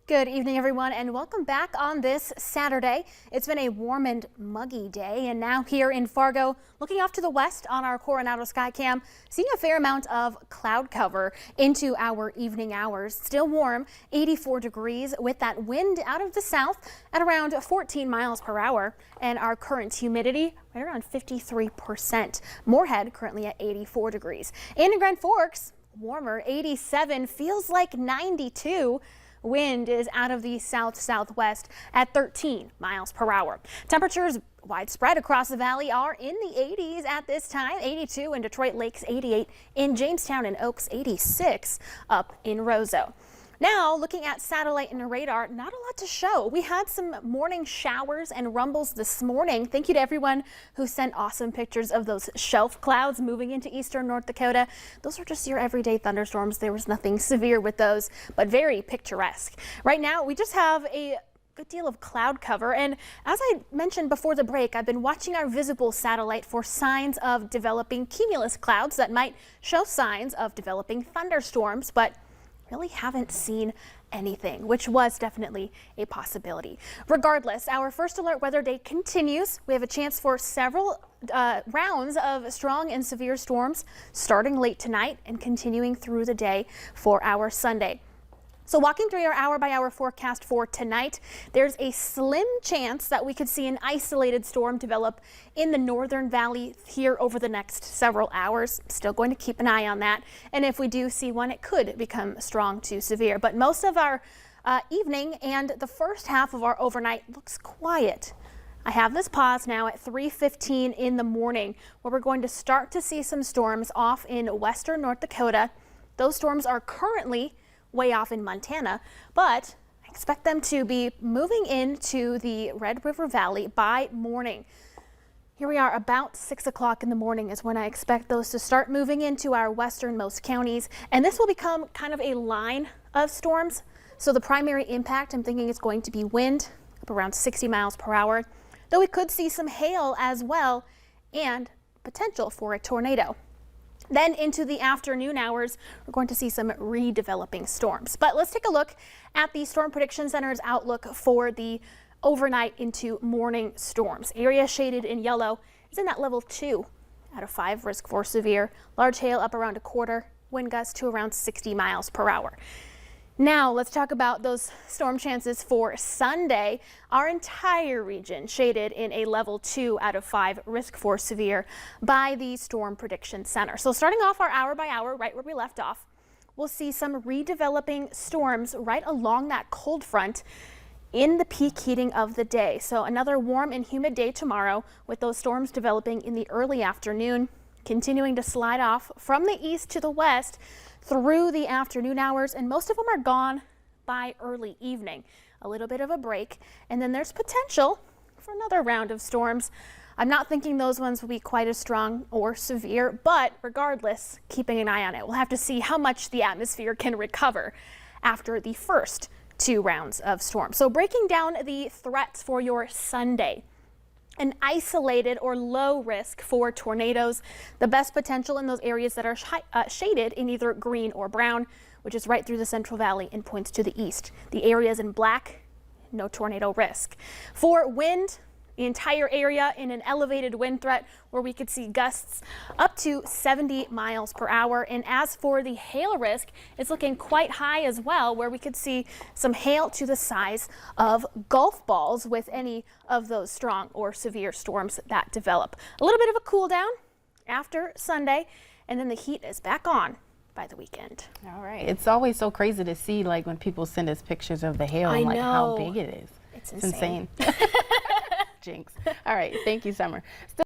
Good evening, everyone, and welcome back on this Saturday. It's been a warm and muggy day, and now here in Fargo, looking off to the west on our Coronado Skycam, seeing a fair amount of cloud cover into our evening hours. Still warm, 84 degrees with that wind out of the south at around 14 miles per hour, and our current humidity right around 53%. Moorhead currently at 84 degrees. And in Grand Forks, warmer, 87, feels like 92. Wind is out of the south-southwest at 13 miles per hour. Temperatures widespread across the valley are in the 80s at this time. 82 in Detroit Lakes, 88 in Jamestown and Oaks, 86 up in Roseau. Now, looking at satellite and radar, not a lot to show. We had some morning showers and rumbles this morning. Thank you to everyone who sent awesome pictures of those shelf clouds moving into eastern North Dakota. Those are just your everyday thunderstorms. There was nothing severe with those, but very picturesque. Right now, we just have a good deal of cloud cover, and as I mentioned before the break, I've been watching our visible satellite for signs of developing cumulus clouds that might show signs of developing thunderstorms, but really haven't seen anything, which was definitely a possibility. Regardless, our first alert weather day continues. We have a chance for several rounds of strong and severe storms starting late tonight and continuing through the day for our Sunday. So walking through our hour-by-hour forecast for tonight, there's a slim chance that we could see an isolated storm develop in the northern valley here over the next several hours. Still going to keep an eye on that. And if we do see one, it could become strong to severe. But most of our evening and the first half of our overnight looks quiet. I have this pause now at 3:15 in the morning, where we're going to start to see some storms off in western North Dakota. Those storms are currently way off in Montana, but I expect them to be moving into the Red River Valley by morning. Here we are, about 6 o'clock in the morning is when I expect those to start moving into our westernmost counties, and this will become kind of a line of storms. So the primary impact, I'm thinking, is going to be wind up around 60 miles per hour, though we could see some hail as well and potential for a tornado. Then into the afternoon hours, we're going to see some redeveloping storms. But let's take a look at the Storm Prediction Center's outlook for the overnight into morning storms. Area shaded in yellow is in that level 2 out of 5 risk for severe. Large hail up around a quarter, wind gusts to around 60 miles per hour. Now let's talk about those storm chances for Sunday. Our entire region shaded in a level 2 out of 5 risk for severe by the Storm Prediction Center. So starting off our hour by hour, right where we left off, we'll see some redeveloping storms right along that cold front in the peak heating of the day. So another warm and humid day tomorrow with those storms developing in the early afternoon, continuing to slide off from the east to the west through the afternoon hours, and most of them are gone by early evening. A little bit of a break, and then there's potential for another round of storms. I'm not thinking those ones will be quite as strong or severe, but regardless, keeping an eye on it. We'll have to see how much the atmosphere can recover after the first 2 rounds of storms. So breaking down the threats for your Sunday. An isolated or low risk for tornadoes. The best potential in those areas that are shaded in either green or brown, which is right through the Central Valley and points to the east. The areas in black, no tornado risk. For wind, the entire area in an elevated wind threat where we could see gusts up to 70 miles per hour. And as for the hail risk, it's looking quite high as well, where we could see some hail to the size of golf balls with any of those strong or severe storms that develop. A little bit of a cool down after Sunday, and then the heat is back on by the weekend. All right. It's always so crazy to see, like, when people send us pictures of the hail and like how big it is. It's insane. insane. Jinx. All right. Thank you, Summer.